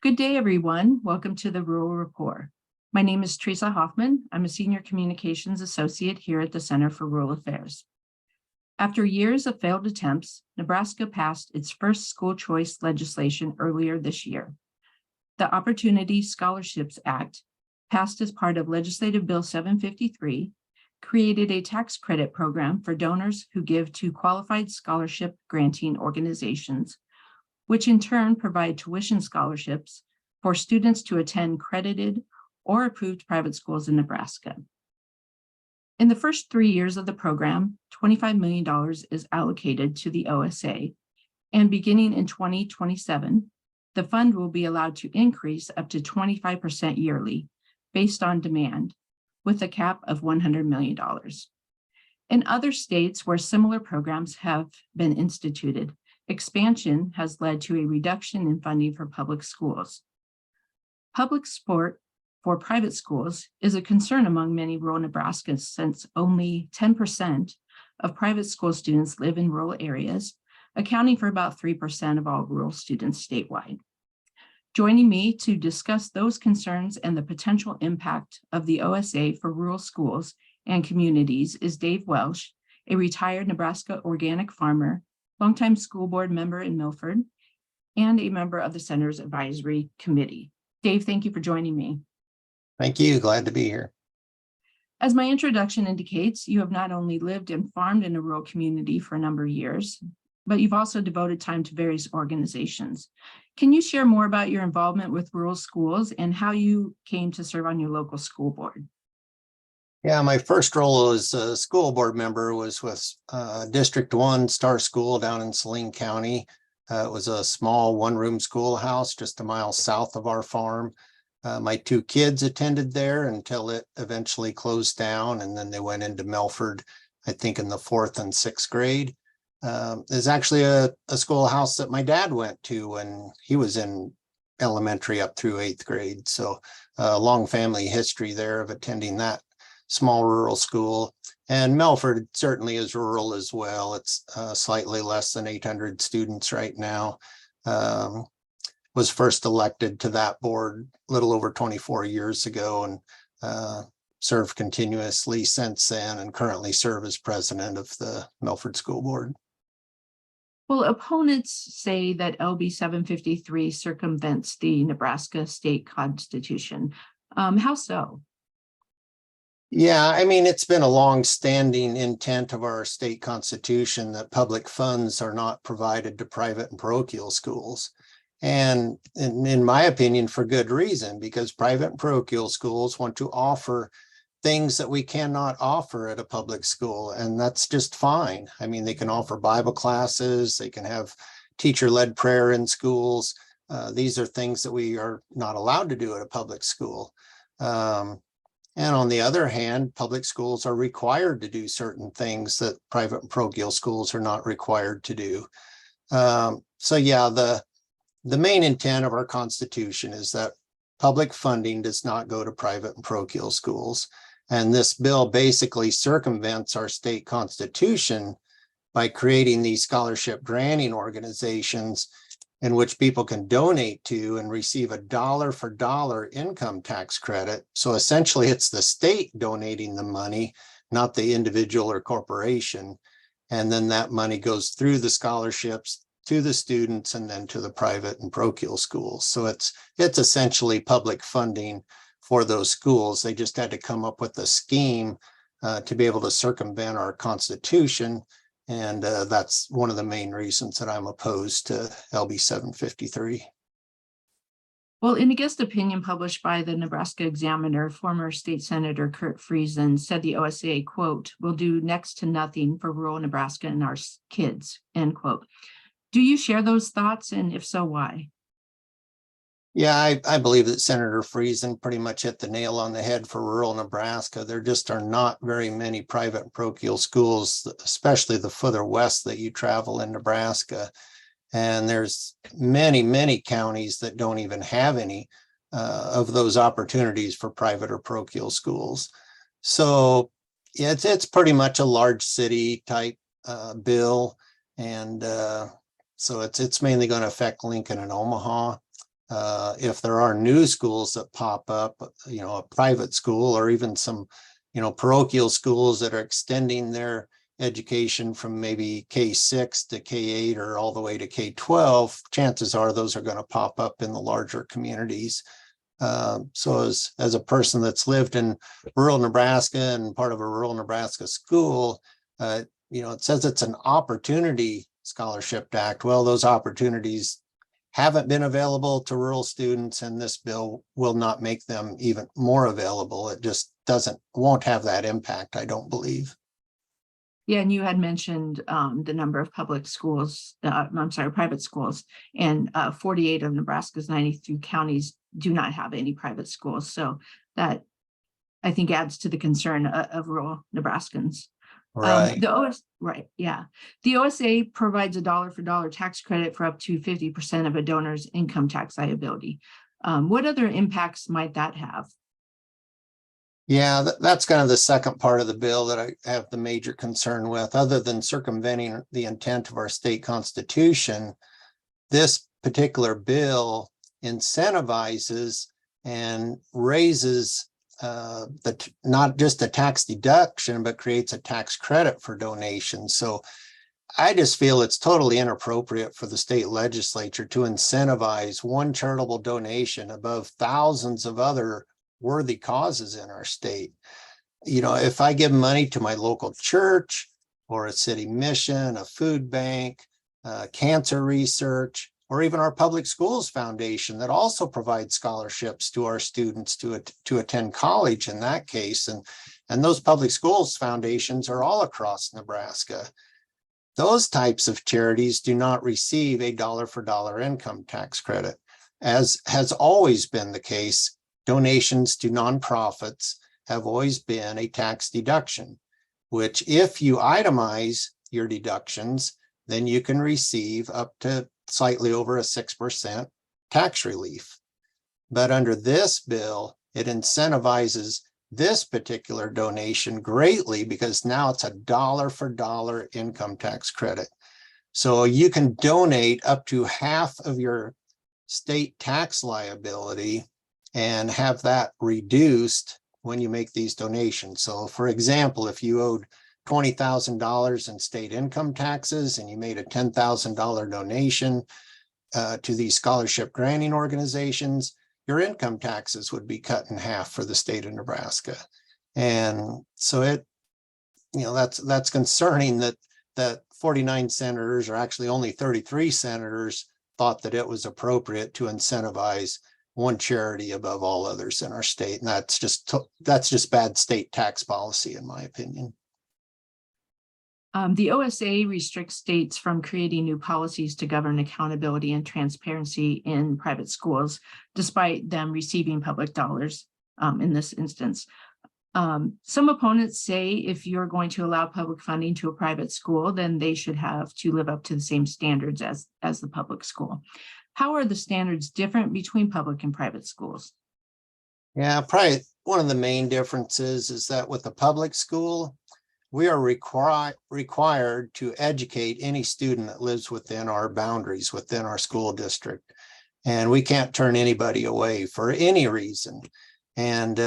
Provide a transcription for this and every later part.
Good day, everyone. Welcome to the Rural Rapport. My name is Teresa Hoffman. I'm a Senior Communications Associate here at the Center for Rural Affairs. After years of failed attempts, Nebraska passed its first school choice legislation earlier this year. The Opportunity Scholarships Act, passed as part of Legislative Bill 753, created a tax credit program for donors who give to qualified scholarship granting organizations, which in turn provide tuition scholarships for students to attend credited or approved private schools in Nebraska. In the first 3 years of the program, $25 million is allocated to the OSA, and beginning in 2027, the fund will be allowed to increase up to 25% yearly based on demand, with a cap of $100 million. In other states where similar programs have been instituted, expansion has led to a reduction in funding for public schools. Public support for private schools is a concern among many rural Nebraskans, since only 10% of private school students live in rural areas, accounting for about 3% of all rural students statewide. Joining me to discuss those concerns and the potential impact of the OSA for rural schools and communities is Dave Welsch, a retired Nebraska organic farmer, longtime school board member in Milford, and a member of the Center's Advisory Committee. Dave, thank you for joining me. Thank you. Glad to be here. As my introduction indicates, you have not only lived and farmed in a rural community for a number of years, but you've also devoted time to various organizations. Can you share more about your involvement with rural schools and how you came to serve on your local school board? Yeah, my first role as a school board member was with District 1 Star School down in Saline County. It was a small one-room schoolhouse just a mile south of our farm. My two kids attended there until it eventually closed down, and then they went into Milford, I think in the 4th and 6th grade. There's actually a schoolhouse that my dad went to when he was in elementary up through 8th grade. So a long family history there of attending that small rural school. And Milford certainly is rural as well. It's slightly less than 800 students right now. Was first elected to that board a little over 24 years ago, and served continuously since then, and currently serve as president of the Milford School Board. Well, opponents say that LB 753 circumvents the Nebraska state constitution. How so? Yeah, I mean, it's been a long-standing intent of our state constitution that public funds are not provided to private and parochial schools. And in my opinion, for good reason, because private and parochial schools want to offer things that we cannot offer at a public school, and that's just fine. I mean, they can offer Bible classes, they can have teacher-led prayer in schools. These are things that we are not allowed to do at a public school. And on the other hand, public schools are required to do certain things that private and parochial schools are not required to do. So yeah, the main intent of our Constitution is that public funding does not go to private and parochial schools. And this bill basically circumvents our state constitution by creating these scholarship granting organizations in which people can donate to and receive a dollar for dollar income tax credit. So essentially it's the state donating the money, not the individual or corporation. And then that money goes through the scholarships to the students and then to the private and parochial schools. So it's essentially public funding for those schools. They just had to come up with a scheme to be able to circumvent our constitution. And that's one of the main reasons that I'm opposed to LB 753. Well, in a guest opinion published by the Nebraska Examiner, former state senator Kurt Friesen said the OSA, quote, will do next to nothing for rural Nebraska and our kids, end quote. Do you share those thoughts? And if so, why? Yeah, I believe that Senator Friesen pretty much hit the nail on the head for rural Nebraska. There just are not very many private and parochial schools, especially the further west that you travel in Nebraska. And there's many, many counties that don't even have any of those opportunities for private or parochial schools. So yeah, it's pretty much a large city type bill. And so it's mainly going to affect Lincoln and Omaha. If there are new schools that pop up, a private school or even some, parochial schools that are extending their education from maybe K-6 to K-8 or all the way to K-12, chances are those are going to pop up in the larger communities. So as a person that's lived in rural Nebraska and part of a rural Nebraska school, it says it's an opportunity scholarship act. Well, those opportunities haven't been available to rural students, and this bill will not make them even more available. It just won't have that impact, I don't believe. Yeah, and you had mentioned the number of public schools, private schools, and 48 of Nebraska's 93 counties do not have any private schools. So that, I think, adds to the concern of rural Nebraskans. Right. The OSA provides a dollar-for-dollar tax credit for up to 50% of a donor's income tax liability. What other impacts might that have? Yeah, that's kind of the second part of the bill that I have the major concern with. Other than circumventing the intent of our state constitution, this particular bill incentivizes and raises not just a tax deduction, but creates a tax credit for donations. So I just feel it's totally inappropriate for the state legislature to incentivize one charitable donation above thousands of other worthy causes in our state. If I give money to my local church or a city mission, a food bank, cancer research, or even our public schools foundation that also provides scholarships to our students to attend college in that case. And those public schools foundations are all across Nebraska. Those types of charities do not receive a dollar-for-dollar income tax credit. As has always been the case, donations to nonprofits have always been a tax deduction, which if you itemize your deductions, then you can receive up to slightly over a 6% tax relief. But under this bill, it incentivizes this particular donation greatly because now it's a dollar-for-dollar income tax credit. So you can donate up to half of your state tax liability and have that reduced when you make these donations. So for example, if you owed $20,000 in state income taxes and you made a $10,000 donation to these scholarship granting organizations, your income taxes would be cut in half for the state of Nebraska. And so that's concerning that 49 senators, or actually only 33 senators, thought that it was appropriate to incentivize one charity above all others in our state. And that's just bad state tax policy, in my opinion. The OSA restricts states from creating new policies to govern accountability and transparency in private schools, despite them receiving public dollars in this instance. Some opponents say if you're going to allow public funding to a private school, then they should have to live up to the same standards as the public school. How are the standards different between public and private schools? Yeah, probably one of the main differences is that with the public school, we are required to educate any student that lives within our boundaries, within our school district. And we can't turn anybody away for any reason. And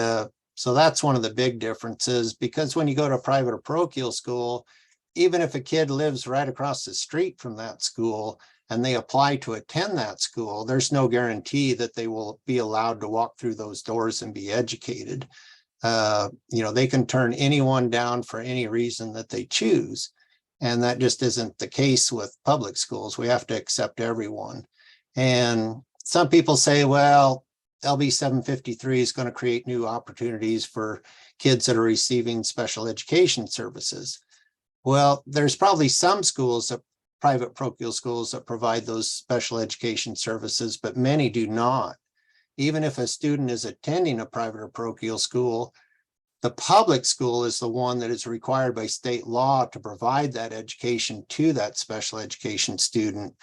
so that's one of the big differences, because when you go to a private or parochial school, even if a kid lives right across the street from that school and they apply to attend that school, there's no guarantee that they will be allowed to walk through those doors and be educated. They can turn anyone down for any reason that they choose. And that just isn't the case with public schools. We have to accept everyone. And some people say, well, LB 753 is going to create new opportunities for kids that are receiving special education services. Well, there's probably some schools, private parochial schools, that provide those special education services, but many do not. Even if a student is attending a private or parochial school, the public school is the one that is required by state law to provide that education to that special education student.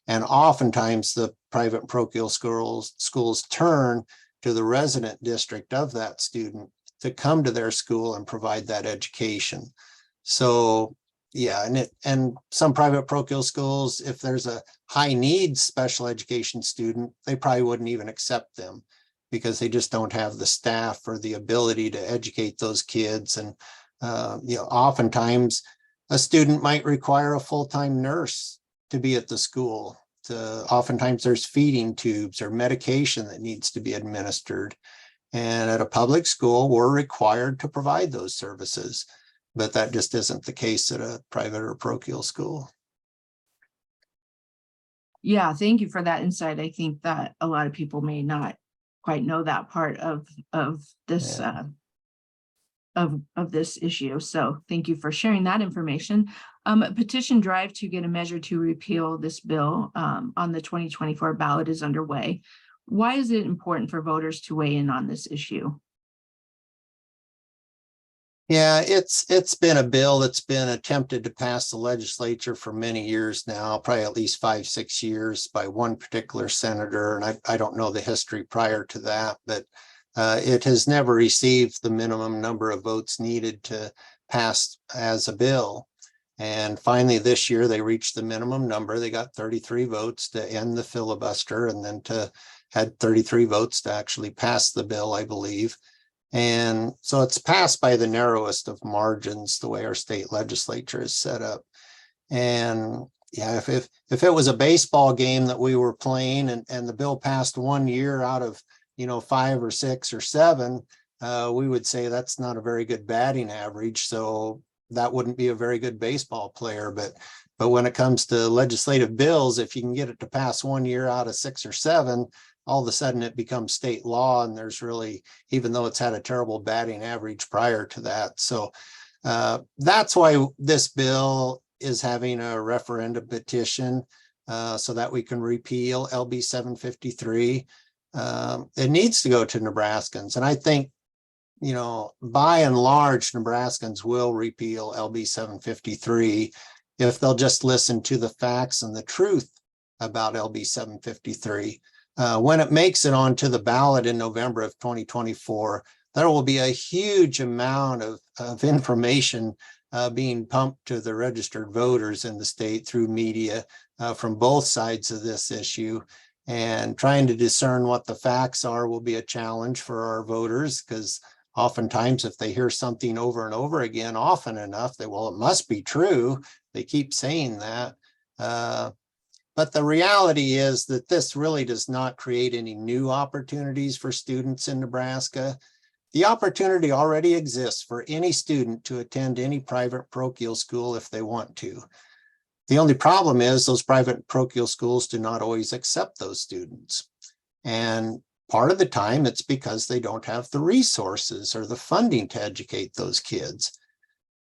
And oftentimes the private and parochial schools turn to the resident district of that student to come to their school and provide that education. So, yeah, and some private parochial schools, if there's a high needs special education student, they probably wouldn't even accept them because they just don't have the staff or the ability to educate those kids. And oftentimes a student might require a full-time nurse to be at the school. Oftentimes there's feeding tubes or medication that needs to be administered. And at a public school, we're required to provide those services. But that just isn't the case at a private or parochial school. Yeah, thank you for that insight. I think that a lot of people may not quite know that part of this of this issue. So thank you for sharing that information. A petition drive to get a measure to repeal this bill on the 2024 ballot is underway. Why is it important for voters to weigh in on this issue? Yeah, it's been a bill that's been attempted to pass the legislature for many years now, probably at least 5-6 years by one particular senator. And I don't know the history prior to that, but it has never received the minimum number of votes needed to pass as a bill. And finally, this year, they reached the minimum number. They got 33 votes to end the filibuster and then had 33 votes to actually pass the bill, I believe. And so it's passed by the narrowest of margins, the way our state legislature is set up. And yeah, if it was a baseball game that we were playing and the bill passed 1 year out of 5 or 6 or 7, we would say that's not a very good batting average. So that wouldn't be a very good baseball player. But when it comes to legislative bills, if you can get it to pass 1 year out of 6 or 7, all of a sudden it becomes state law, and there's really, even though it's had a terrible batting average prior to that. So that's why this bill is having a referendum petition so that we can repeal LB 753. It needs to go to Nebraskans. And I think, by and large, Nebraskans will repeal LB 753 if they'll just listen to the facts and the truth about LB 753. When it makes it onto the ballot in November of 2024, there will be a huge amount of information being pumped to the registered voters in the state through media from both sides of this issue. And trying to discern what the facts are will be a challenge for our voters, because oftentimes if they hear something over and over again often enough, it must be true. They keep saying that. But the reality is that this really does not create any new opportunities for students in Nebraska. The opportunity already exists for any student to attend any private parochial school if they want to. The only problem is those private parochial schools do not always accept those students. And part of the time it's because they don't have the resources or the funding to educate those kids.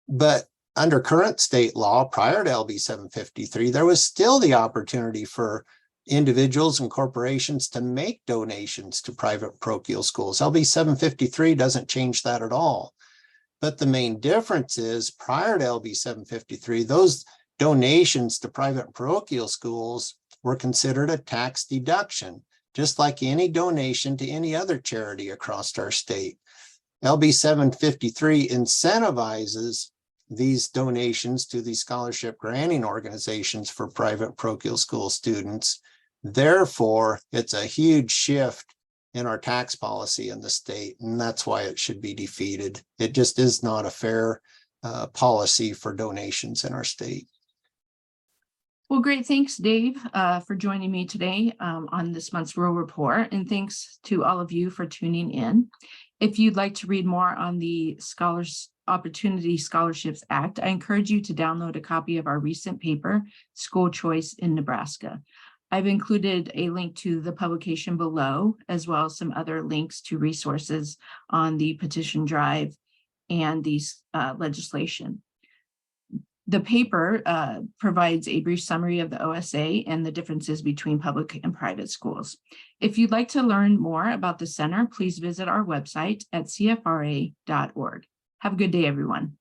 But under current state law, prior to LB 753, there was still the opportunity for individuals and corporations to make donations to private parochial schools. LB 753 doesn't change that at all. But the main difference is prior to LB 753, those donations to private parochial schools were considered a tax deduction, just like any donation to any other charity across our state. LB 753 incentivizes these donations to these scholarship granting organizations for private parochial school students. Therefore, it's a huge shift in our tax policy in the state, and that's why it should be defeated. It just is not a fair policy for donations in our state. Well, great. Thanks, Dave, for joining me today on this month's Rural Report. And thanks to all of you for tuning in. If you'd like to read more on the Opportunity Scholarships Act, I encourage you to download a copy of our recent paper, School Choice in Nebraska. I've included a link to the publication below, as well as some other links to resources on the petition drive and these legislation. The paper provides a brief summary of the OSA and the differences between public and private schools. If you'd like to learn more about the center, please visit our website at cfra.org. Have a good day, everyone.